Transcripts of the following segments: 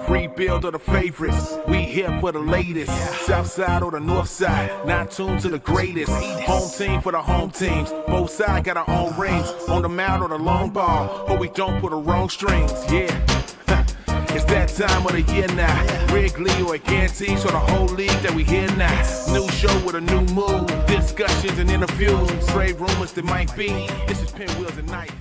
rebuild or the favorites. We here for the latest. South side or the north side. Not tuned to the greatest. Home team for the home teams. Both sides got our own rings. On the mound or the long ball. But we don't put the wrong strings. Yeah. It's that time of the year now. Wrigley or Gantes or the whole league that we hear now. New show with a new mood. Discussions and interviews. Trade rumors that might be. This is Pinwheels and Knife.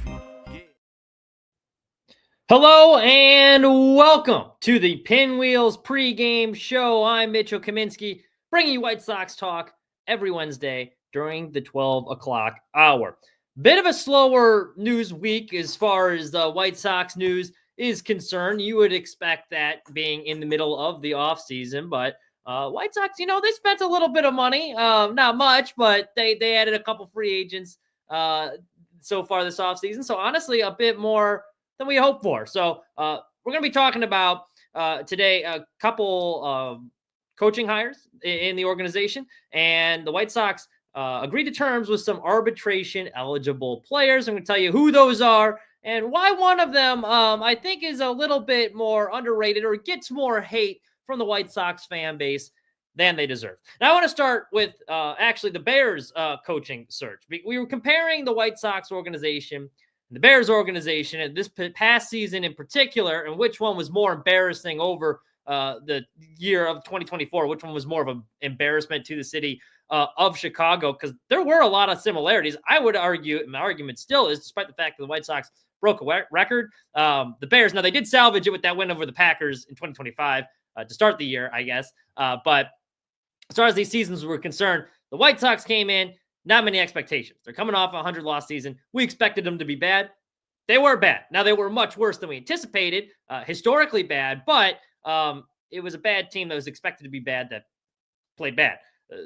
Hello and welcome to the Pinwheels pregame show. I'm Mitchell Kaminski, bringing you White Sox talk every Wednesday during the 12 o'clock hour. Bit of a slower news week as far as the White Sox news is concerned. You would expect that being in the middle of the offseason, but White Sox, they spent a little bit of money, not much, but they added a couple free agents so far this offseason. So honestly, a bit more than we hoped for. So we're going to be talking about today a couple coaching hires in the organization, and the White Sox agreed to terms with some arbitration eligible players. I'm going to tell you who those are and why one of them I think is a little bit more underrated or gets more hate from the White Sox fan base than they deserve. Now I want to start with actually the Bears coaching search. We were comparing the White Sox organization, the Bears organization, and this past season in particular, and which one was more embarrassing over the year of 2024, which one was more of an embarrassment to the city of Chicago, because there were a lot of similarities. I would argue, and my argument still is, despite the fact that the White Sox broke a record, the Bears, now they did salvage it with that win over the Packers in 2025 to start the year, I guess. But as far as these seasons were concerned, the White Sox came in, not many expectations. They're coming off a 100-loss season. We expected them to be bad. They were bad. Now, they were much worse than we anticipated, historically bad, but it was a bad team that was expected to be bad that played bad.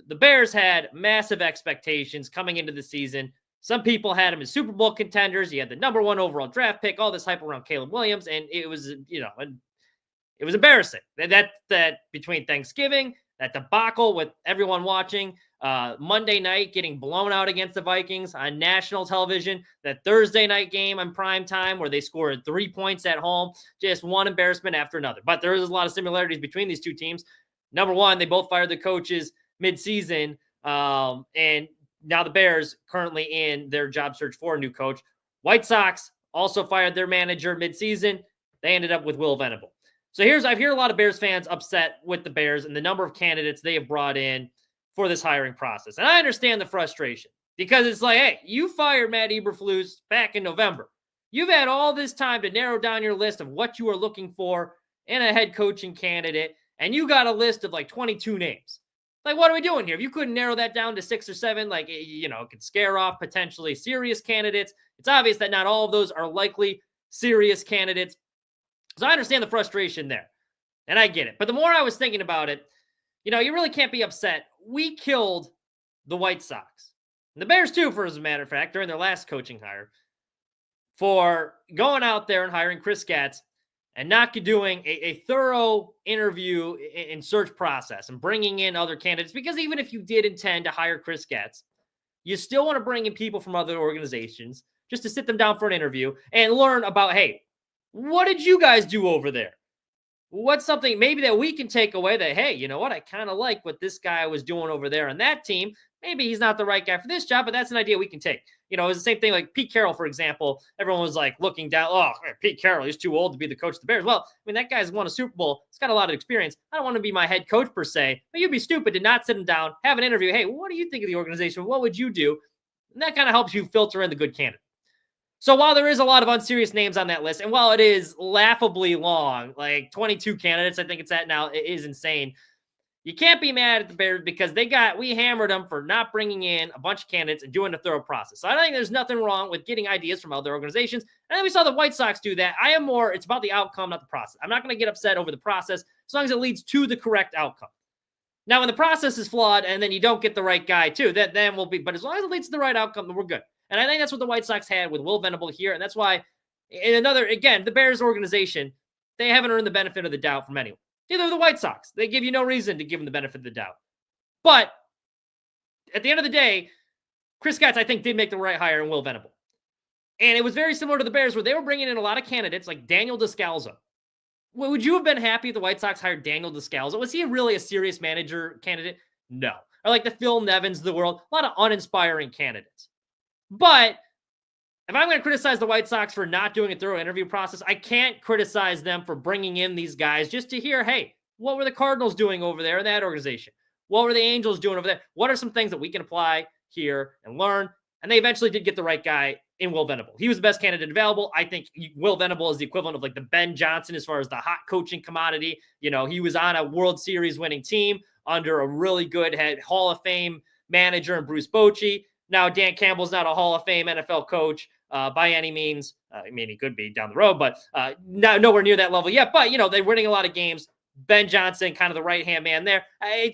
The Bears had massive expectations coming into the season. Some people had them as Super Bowl contenders. You had the number one overall draft pick, all this hype around Caleb Williams, and it was, it was embarrassing. That between Thanksgiving, that debacle with everyone watching, Monday night getting blown out against the Vikings on national television, that Thursday night game on prime time where they scored 3 points at home, just one embarrassment after another. But there is a lot of similarities between these two teams. Number one, they both fired the coaches mid-season, and now the Bears currently in their job search for a new coach. White Sox also fired their manager mid-season. They ended up with Will Venable. So I've heard a lot of Bears fans upset with the Bears and the number of candidates they have brought in for this hiring process. And I understand the frustration, because it's like, hey, you fired Matt Eberflus back in November. You've had all this time to narrow down your list of what you are looking for in a head coaching candidate, and you got a list of like 22 names. Like, what are we doing here? If you couldn't narrow that down to 6 or 7, it could scare off potentially serious candidates. It's obvious that not all of those are likely serious candidates. So I understand the frustration there, and I get it. But the more I was thinking about it, you really can't be upset. We killed the White Sox, and the Bears too, for as a matter of fact, during their last coaching hire, for going out there and hiring Chris Gatz and not doing a thorough interview and search process and bringing in other candidates. Because even if you did intend to hire Chris Gatz, you still want to bring in people from other organizations just to sit them down for an interview and learn about, hey, what did you guys do over there? What's something maybe that we can take away that, hey, you know what? I kind of like what this guy was doing over there on that team. Maybe he's not the right guy for this job, but that's an idea we can take. It's the same thing like Pete Carroll, for example. Everyone was like looking down, oh, Pete Carroll, he's too old to be the coach of the Bears. Well, that guy's won a Super Bowl. He's got a lot of experience. I don't want to be my head coach per se, but you'd be stupid to not sit him down, have an interview. Hey, what do you think of the organization? What would you do? And that kind of helps you filter in the good candidate. So while there is a lot of unserious names on that list, and while it is laughably long, like 22 candidates, I think it's at now, it is insane. You can't be mad at the Bears because we hammered them for not bringing in a bunch of candidates and doing a thorough process. So I think there's nothing wrong with getting ideas from other organizations. And then we saw the White Sox do that. It's about the outcome, not the process. I'm not going to get upset over the process as long as it leads to the correct outcome. Now, when the process is flawed and then you don't get the right guy too, then we'll be, but as long as it leads to the right outcome, then we're good. And I think that's what the White Sox had with Will Venable here. And that's why, the Bears organization, they haven't earned the benefit of the doubt from anyone. Neither the White Sox. They give you no reason to give them the benefit of the doubt. But at the end of the day, Chris Gatz, I think, did make the right hire in Will Venable. And it was very similar to the Bears, where they were bringing in a lot of candidates like Daniel Descalzo, Would you have been happy if the White Sox hired Daniel Descalso? Was he really a serious manager candidate? No. Or like the Phil Nevins of the world, a lot of uninspiring candidates. But if I'm going to criticize the White Sox for not doing a thorough interview process, I can't criticize them for bringing in these guys just to hear, hey, what were the Cardinals doing over there in that organization? What were the Angels doing over there? What are some things that we can apply here and learn? And they eventually did get the right guy in Will Venable. He was the best candidate available. I think Will Venable is the equivalent of like the Ben Johnson as far as the hot coaching commodity. You know, he was on a World Series winning team under a really good head Hall of Fame manager in Bruce Bochy. Now, Dan Campbell's not a Hall of Fame NFL coach by any means. I mean, he could be down the road, but nowhere near that level yet. But, you know, they're winning a lot of games. Ben Johnson, kind of the right-hand man there. I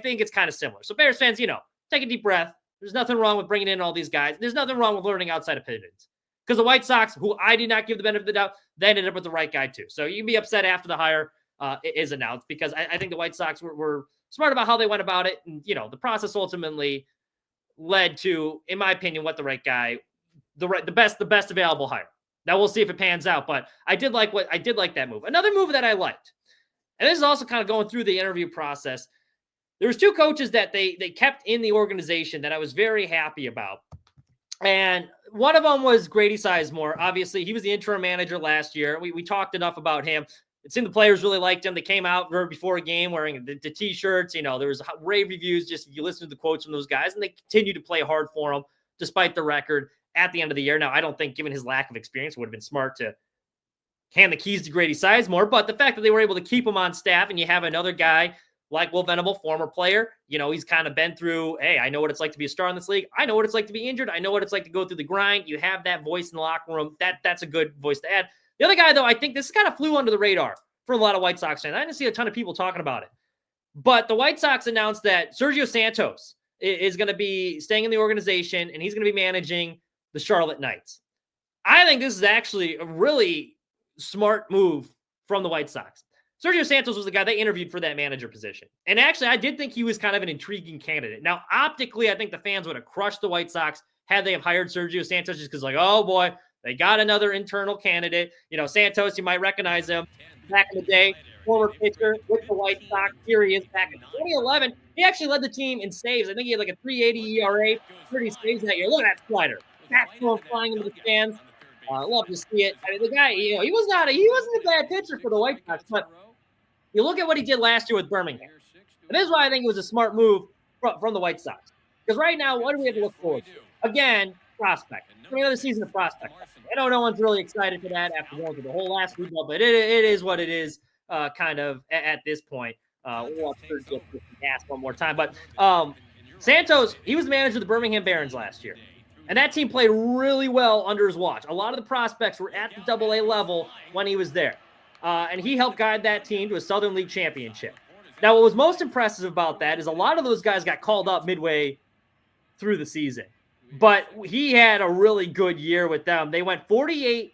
think it's kind of similar. So Bears fans, you know, take a deep breath. There's nothing wrong with bringing in all these guys. There's nothing wrong with learning outside opinions. Because the White Sox, who I did not give the benefit of the doubt, they ended up with the right guy too. So you can be upset after the hire is announced, because I think the White Sox were smart about how they went about it. And, you know, the process ultimately led to, in my opinion, what the right guy, the best available hire. Now we'll see if it pans out, but I did like that move. Another move that I liked, and this is also kind of going through the interview process. There was two coaches that they kept in the organization that I was very happy about. And one of them was Grady Sizemore. Obviously, he was the interim manager last year. We talked enough about him. It seemed the players really liked him. They came out before a game wearing the T-shirts. You know, there was rave reviews just if you listen to the quotes from those guys, and they continued to play hard for him despite the record at the end of the year. Now, I don't think, given his lack of experience, it would have been smart to hand the keys to Grady Sizemore, but the fact that they were able to keep him on staff, and you have another guy like Will Venable, former player, you know, he's kind of been through, hey, I know what it's like to be a star in this league. I know what it's like to be injured. I know what it's like to go through the grind. You have that voice in the locker room. That's a good voice to add. The other guy, though, I think this kind of flew under the radar for a lot of White Sox fans. I didn't see a ton of people talking about it. But the White Sox announced that Sergio Santos is going to be staying in the organization, and he's going to be managing the Charlotte Knights. I think this is actually a really smart move from the White Sox. Sergio Santos was the guy they interviewed for that manager position. And actually, I did think he was kind of an intriguing candidate. Now, optically, I think the fans would have crushed the White Sox had they have hired Sergio Santos, just because, like, oh boy, they got another internal candidate. You know, Santos, you might recognize him back in the day, former pitcher with the White Sox. Here he is back in 2011. He actually led the team in saves. I think he had like a 3.80 ERA, 30 saves that year. Look at that slider. Fastball flying into the stands. Love to see it. I mean, the guy, you know, he wasn't a bad pitcher for the White Sox, but you look at what he did last year with Birmingham. And this is why I think it was a smart move from the White Sox. Because right now, what do we have to look forward to? Again, prospect. Another season of prospect. I know no one's really excited for that after going through the whole last week, but it is what it is kind of at this point. We'll get this gas one more time. But Santos, he was the manager of the Birmingham Barons last year. And that team played really well under his watch. A lot of the prospects were at the AA level when he was there. And he helped guide that team to a Southern League championship. Now, what was most impressive about that is a lot of those guys got called up midway through the season. But he had a really good year with them. They went 41-28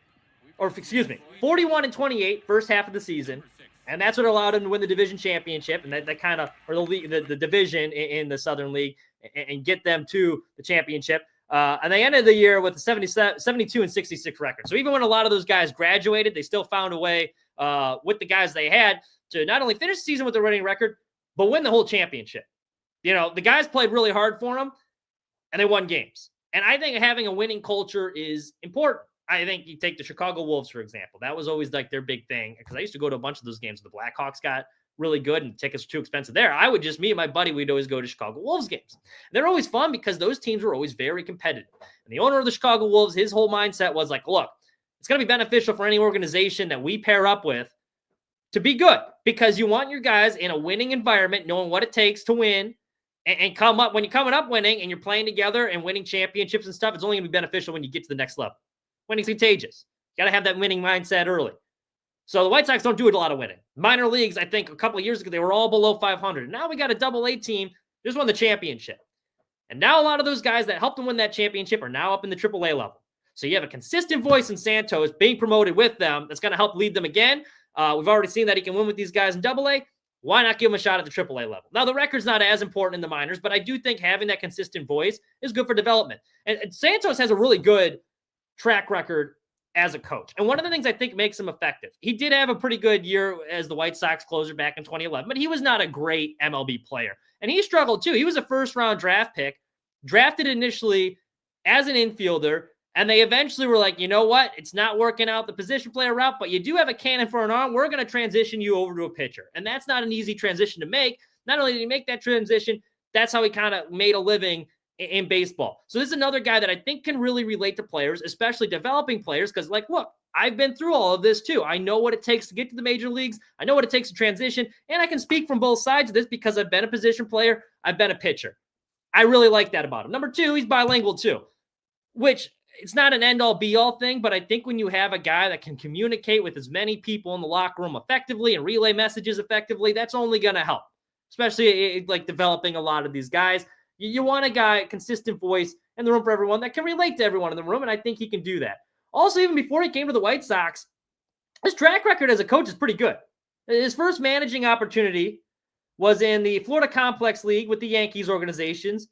first half of the season. And that's what allowed him to win the division championship. And that kind of, or the division in the Southern League, and get them to the championship. And they ended the year with a 72-66 record. So even when a lot of those guys graduated, they still found a way with the guys they had to not only finish the season with a winning record, but win the whole championship. You know, the guys played really hard for them, and they won games. And I think having a winning culture is important. I think you take the Chicago Wolves, for example. That was always like their big thing, because I used to go to a bunch of those games. The Blackhawks got really good and tickets were too expensive there. I would just, me and my buddy, we'd always go to Chicago Wolves games. And they're always fun because those teams were always very competitive. And the owner of the Chicago Wolves, his whole mindset was like, look, it's going to be beneficial for any organization that we pair up with to be good, because you want your guys in a winning environment, knowing what it takes to win and come up. When you're coming up winning and you're playing together and winning championships and stuff, it's only going to be beneficial when you get to the next level. Winning's contagious. You got to have that winning mindset early. So the White Sox don't do it a lot of winning. Minor leagues, I think a couple of years ago, they were all below 500. Now we got a AA team. Just won the championship. And now a lot of those guys that helped them win that championship are now up in the AAA level. So you have a consistent voice in Santos being promoted with them that's going to help lead them again. We've already seen that he can win with these guys in AA. Why not give him a shot at the AAA level? Now, the record's not as important in the minors, but I do think having that consistent voice is good for development. And Santos has a really good track record as a coach. And one of the things I think makes him effective, he did have a pretty good year as the White Sox closer back in 2011, but he was not a great MLB player. And he struggled too. He was a first-round draft pick, drafted initially as an infielder, and they eventually were like, you know what? It's not working out the position player route, but you do have a cannon for an arm. We're going to transition you over to a pitcher. And that's not an easy transition to make. Not only did he make that transition, that's how he kind of made a living in baseball. So this is another guy that I think can really relate to players, especially developing players, because like, look, I've been through all of this too. I know what it takes to get to the major leagues. I know what it takes to transition, and I can speak from both sides of this because I've been a position player. I've been a pitcher. I really like that about him. Number two, he's bilingual too, which it's not an end-all be-all thing, but I think when you have a guy that can communicate with as many people in the locker room effectively and relay messages effectively, that's only going to help, especially like developing a lot of these guys. You want a guy, consistent voice in the room for everyone that can relate to everyone in the room, and I think he can do that. Also, even before he came to the White Sox, his track record as a coach is pretty good. His first managing opportunity was in the Florida Complex League with the Yankees organizations.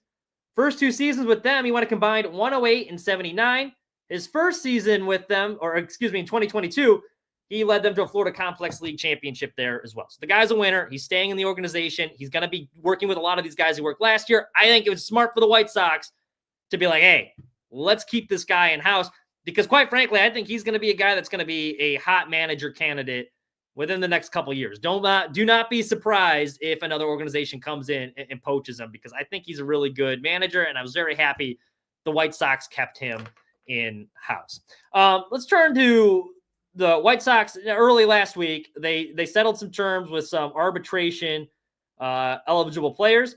First 2 seasons with them, he went a combined 108 and 79. His first season with them, in 2022, he led them to a Florida Complex League championship there as well. So the guy's a winner. He's staying in the organization. He's going to be working with a lot of these guys who worked last year. I think it was smart for the White Sox to be like, hey, let's keep this guy in-house, because quite frankly, I think he's going to be a guy that's going to be a hot manager candidate within the next couple of years. Do not be surprised if another organization comes in and poaches him, because I think he's a really good manager, and I was very happy the White Sox kept him in-house. Let's turn to the White Sox. Early last week, they settled some terms with some arbitration eligible players,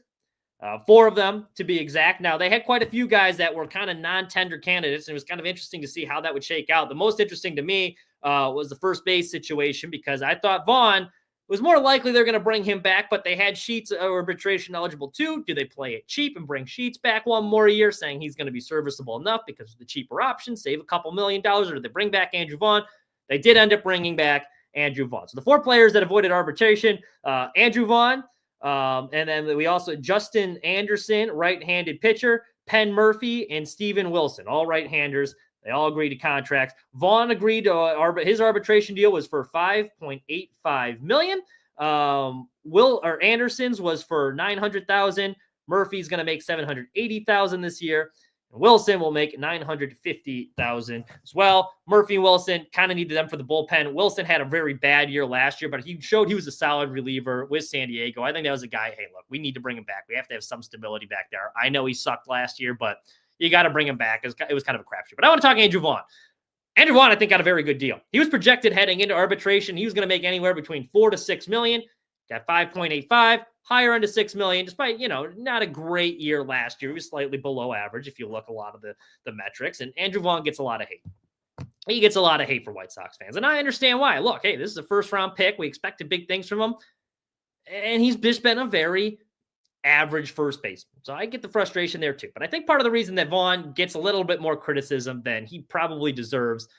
4 of them to be exact. Now, they had quite a few guys that were kind of non-tender candidates, and it was kind of interesting to see how that would shake out. The most interesting to me was the first base situation, because I thought Vaughn was more likely they're going to bring him back, but they had Sheets arbitration eligible too. Do they play it cheap and bring Sheets back one more year, saying he's going to be serviceable enough because of the cheaper option, save a couple $1 million, or do they bring back Andrew Vaughn? They did end up bringing back Andrew Vaughn. So the 4 players that avoided arbitration, Andrew Vaughn, and then we also Justin Anderson, right-handed pitcher, Penn Murphy, and Steven Wilson, all right-handers. They all agreed to contracts. Vaughn agreed to his arbitration deal was for $5.85 million. Anderson's was for $900,000. Murphy's going to make $780,000 this year. Wilson will make $950,000 as well. Murphy and Wilson kind of needed them for the bullpen. Wilson had a very bad year last year, but he showed he was a solid reliever with San Diego. I think that was a guy, hey, look, we need to bring him back. We have to have some stability back there. I know he sucked last year, but you got to bring him back. It was kind of a crapshoot. But I want to talk Andrew Vaughn. Andrew Vaughn, I think, got a very good deal. He was projected heading into arbitration. He was going to make anywhere between $4 to $6 million. Got 5.85, higher end of $6 million, despite, not a great year last year. He was slightly below average if you look a lot of the metrics. And Andrew Vaughn gets a lot of hate. He gets a lot of hate for White Sox fans. And I understand why. Look, hey, this is a first-round pick. We expected big things from him. And he's just been a very average first baseman. So I get the frustration there too. But I think part of the reason that Vaughn gets a little bit more criticism than he probably deserves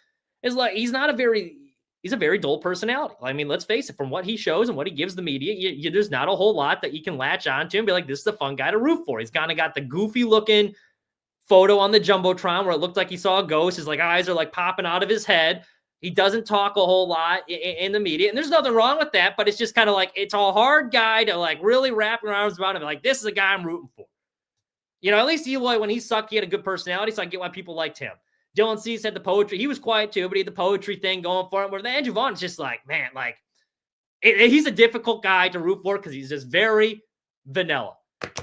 is like he's a very dull personality. I mean, let's face it, from what he shows and what he gives the media, there's not a whole lot that you can latch on to and be like, this is a fun guy to root for. He's kind of got the goofy looking photo on the Jumbotron where it looked like he saw a ghost. His eyes are popping out of his head. He doesn't talk a whole lot in the media, and there's nothing wrong with that, but it's just kind of it's a hard guy to really wrap your arms around and be like, this is a guy I'm rooting for. At least Eloy, when he sucked, he had a good personality, so I get why people liked him. Dylan Cease had the poetry. He was quiet too, but he had the poetry thing going for him, where the Andrew Vaughn is just he's a difficult guy to root for because he's just very vanilla.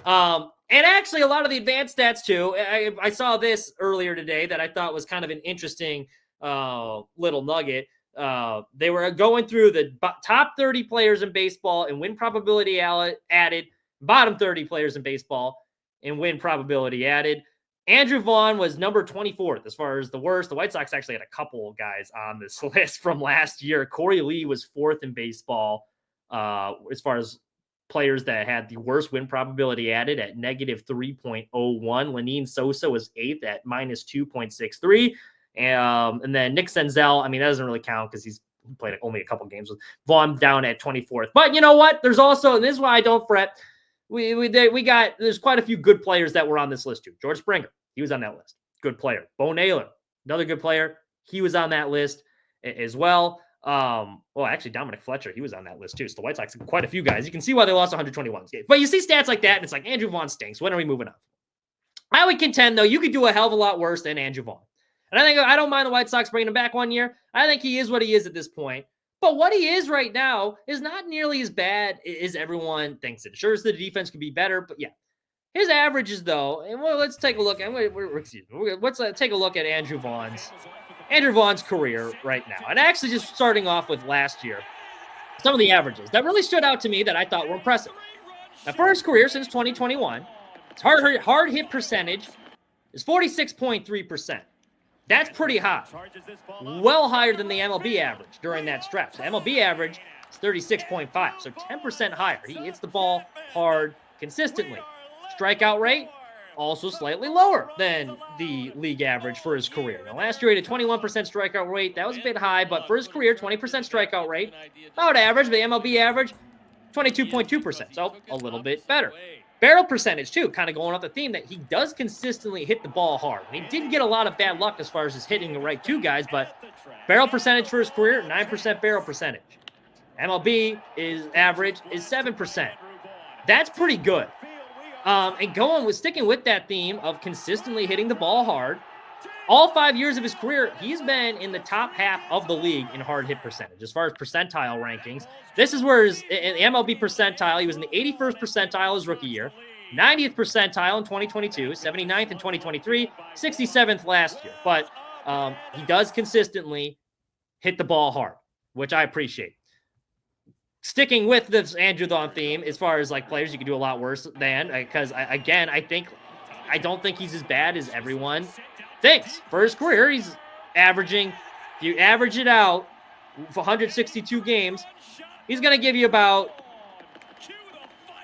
And actually, a lot of the advanced stats too. I saw this earlier today that I thought was kind of an interesting little nugget. They were going through the top 30 players in baseball and win probability added, bottom 30 players in baseball and win probability added. Andrew Vaughn was number 24th as far as the worst. The White Sox actually had a couple of guys on this list from last year. Corey Lee was 4th in baseball as far as players that had the worst win probability added at negative 3.01. Lenine Sosa was 8th at minus 2.63. And then Nick Senzel, that doesn't really count because he's played only a couple games with Vaughn down at 24th. But you know what? There's also, and this is why I don't fret, there's quite a few good players that were on this list too. George Springer, he was on that list. Good player. Bo Naylor, another good player. He was on that list as well. Well, actually, Dominic Fletcher, he was on that list too. So the White Sox have quite a few guys. You can see why they lost 121 games. But you see stats like that, and it's like Andrew Vaughn stinks. When are we moving on? I would contend, though, you could do a hell of a lot worse than Andrew Vaughn. And I don't mind the White Sox bringing him back 1 year. I think he is what he is at this point. But what he is right now is not nearly as bad as everyone thinks it. Sure, the defense could be better, but yeah. His averages, though, and let's take a look. Let's take a look at Andrew Vaughn's career right now. And actually just starting off with last year, some of the averages that really stood out to me that I thought were impressive. Now, for his career since 2021, his hard hit percentage is 46.3%. That's pretty high. Well higher than the MLB average during that stretch. The MLB average is 36.5, so 10% higher. He hits the ball hard consistently. Strikeout rate, also slightly lower than the league average for his career. Now, last year he had a 21% strikeout rate. That was a bit high, but for his career, 20% strikeout rate. About average, but the MLB average, 22.2%, so a little bit better. Barrel percentage, too, kind of going off the theme that he does consistently hit the ball hard. And he did get a lot of bad luck as far as his hitting the right two guys, but barrel percentage for his career, 9% barrel percentage. MLB average is 7%. That's pretty good. And sticking with that theme of consistently hitting the ball hard, all 5 years of his career, he's been in the top half of the league in hard hit percentage. As far as percentile rankings, this is where in the MLB percentile, he was in the 81st percentile his rookie year, 90th percentile in 2022, 79th in 2023, 67th last year. But he does consistently hit the ball hard, which I appreciate. Sticking with this Andrew Vaughn theme, as far as like players you can do a lot worse than, because I don't think he's as bad as everyone thinks. For his career, he's averaging, if you average it out for 162 games, he's going to give you about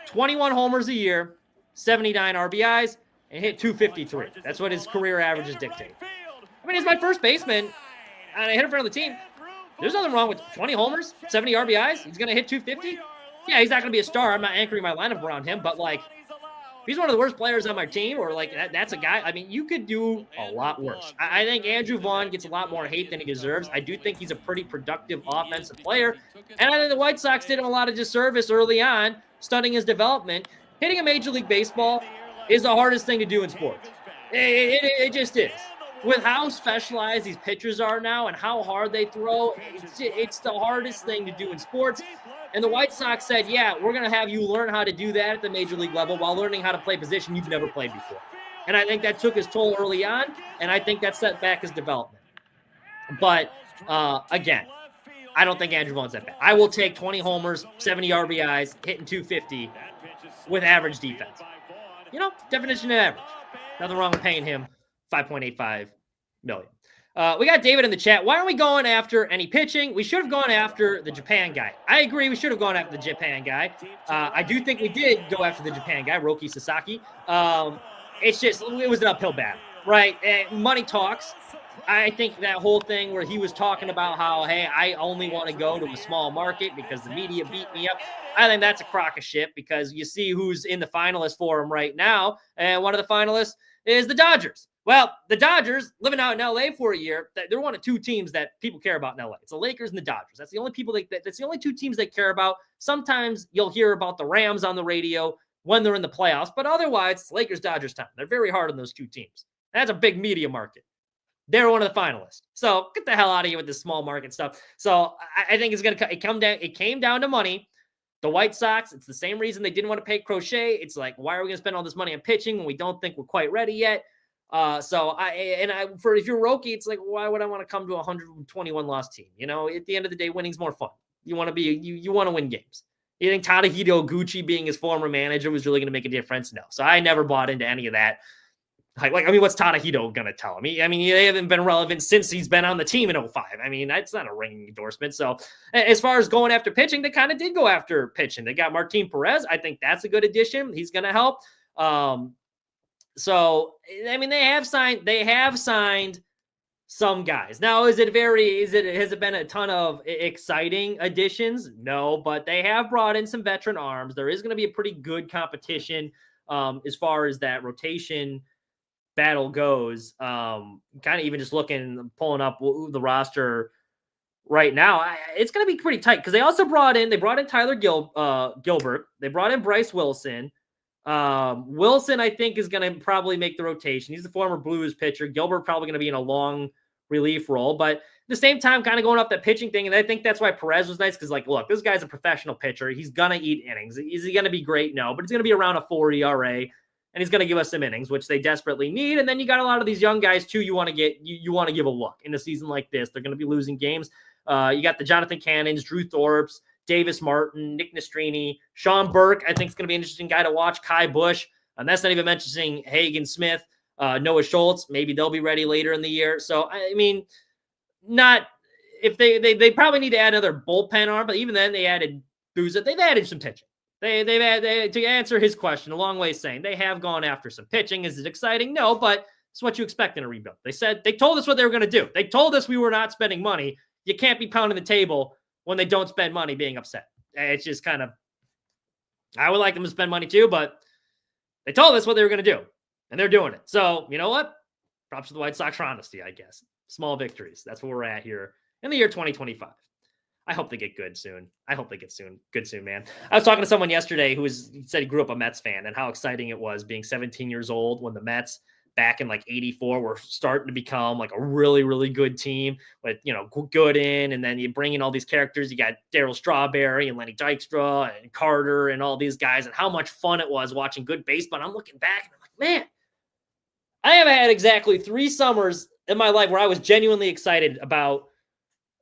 21 homers a year, 79 RBIs, and hit 253. That's what his career averages dictate. I mean, he's my first baseman, and I hit in front of the team. There's nothing wrong with 20 homers, 70 RBIs. He's going to hit 250. Yeah, he's not going to be a star. I'm not anchoring my lineup around him, but like, he's one of the worst players on my team, or like that's a guy. I mean, you could do a lot worse. I think Andrew Vaughn gets a lot more hate than he deserves. I do think he's a pretty productive offensive player, and I think the White Sox did him a lot of disservice early on, stunning his development. Hitting a Major League Baseball is the hardest thing to do in sports. It just is. With how specialized these pitchers are now and how hard they throw, it's the hardest thing to do in sports. And the White Sox said, yeah, we're going to have you learn how to do that at the Major League level while learning how to play position you've never played before. And I think that took his toll early on, and I think that set back his development. But, again, I don't think Andrew Vaughn's that bad. I will take 20 homers, 70 RBIs, hitting 250 with average defense. You know, definition of average. Nothing wrong with paying him $5.85 million. We got David in the chat. Why aren't we going after any pitching? We should have gone after the Japan guy. I agree. We should have gone after the Japan guy. I do think we did go after the Japan guy, Roki Sasaki. It's just, it was an uphill battle, right? Money talks. I think that whole thing where he was talking about how, hey, I only want to go to a small market because the media beat me up. I think that's a crock of shit because you see who's in the finalist for him right now. And one of the finalists is the Dodgers. Well, the Dodgers, living out in LA for a year, they're one of two teams that people care about in LA. It's the Lakers and the Dodgers. That's the only that's the only two teams they care about. Sometimes you'll hear about the Rams on the radio when they're in the playoffs, but otherwise it's Lakers Dodgers time. They're very hard on those two teams. That's a big media market. They're one of the finalists. So get the hell out of here with this small market stuff. So I think it came down to money. The White Sox, it's the same reason they didn't want to pay Crochet. It's like, why are we going to spend all this money on pitching when we don't think we're quite ready yet? If you're Roki, it's like, why would I want to come to a 121 loss team? You know, at the end of the day, winning's more fun. You want to win games. You think Tadahito Gucci being his former manager was really going to make a difference? No. So I never bought into any of that. What's Tadahito going to tell him? They haven't been relevant since he's been on the team in 2005. That's not a ringing endorsement. So as far as going after pitching, they kind of did go after pitching. They got Martin Perez. I think that's a good addition. He's going to help. They have signed some guys. Now, has it been a ton of exciting additions? No, but they have brought in some veteran arms. There is going to be a pretty good competition as far as that rotation battle goes. Kind of even just pulling up the roster right now, it's going to be pretty tight because they also brought in Tyler Gilbert. They brought in Bryce Wilson. Wilson, I think, is going to probably make the rotation. He's the former Blues pitcher. Gilbert probably going to be in a long relief role, but at the same time, kind of going off that pitching thing. And I think that's why Perez was nice because, like, look, this guy's a professional pitcher. He's going to eat innings. Is he going to be great? No, but he's going to be around a 4 ERA, and he's going to give us some innings, which they desperately need. And then you got a lot of these young guys, too, you want to give a look in a season like this. They're going to be losing games. You got the Jonathan Cannons, Drew Thorpes, Davis Martin, Nick Nastrini, Sean Burke, I think is going to be an interesting guy to watch, Kai Bush, and that's not even mentioning Hagen Smith, Noah Schultz. Maybe they'll be ready later in the year. So, I mean, not if they probably need to add another bullpen arm, but even then they added Booza. They've added some pitching. To answer his question, a long way saying they have gone after some pitching. Is it exciting? No, but it's what you expect in a rebuild. They told us what they were going to do. They told us we were not spending money. You can't be pounding the table when they don't spend money being upset. It's just kind of, I would like them to spend money too, but they told us what they were going to do, and they're doing it. So, you know what? Props to the White Sox for honesty, I guess. Small victories. That's where we're at here in the year 2025. I hope they get good soon. Good soon, man. I was talking to someone yesterday he said he grew up a Mets fan and how exciting it was being 17 years old when the Mets back in like 84 were starting to become like a really, really good team with, Gooden, and then you bring in all these characters. You got Darryl Strawberry and Lenny Dykstra and Carter and all these guys, and how much fun it was watching good baseball. And I'm looking back and I'm like, man, I have had exactly 3 summers in my life where I was genuinely excited about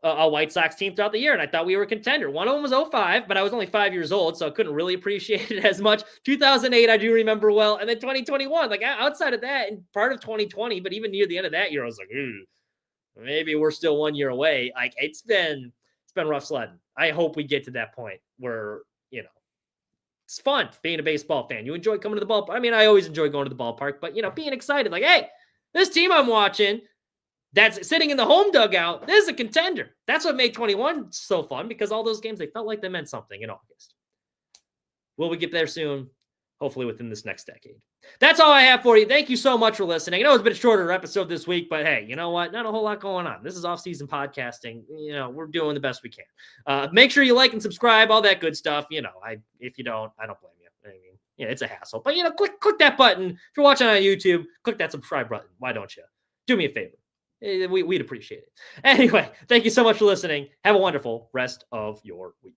a White Sox team throughout the year, and I thought we were a contender. One of them was 2005, but I was only 5 years old, so I couldn't really appreciate it as much. 2008, I do remember well, and then 2021. Like, outside of that, and part of 2020, but even near the end of that year, I was like, maybe we're still 1 year away. Like, it's been rough sledding. I hope we get to that point where, it's fun being a baseball fan. You enjoy coming to the ballpark. I mean, I always enjoy going to the ballpark, but, being excited, like, hey, this team I'm watching that's sitting in the home dugout, this is a contender. That's what made 21 so fun, because all those games, they felt like they meant something in August. Will we get there soon? Hopefully within this next decade. That's all I have for you. Thank you so much for listening. I know it's been a shorter episode this week, but hey, you know what? Not a whole lot going on. This is off-season podcasting. We're doing the best we can. Make sure you like and subscribe, all that good stuff. If you don't, I don't blame you. I mean, it's a hassle. But, click that button. If you're watching on YouTube, click that subscribe button. Why don't you? Do me a favor. We'd appreciate it. Anyway, thank you so much for listening. Have a wonderful rest of your week.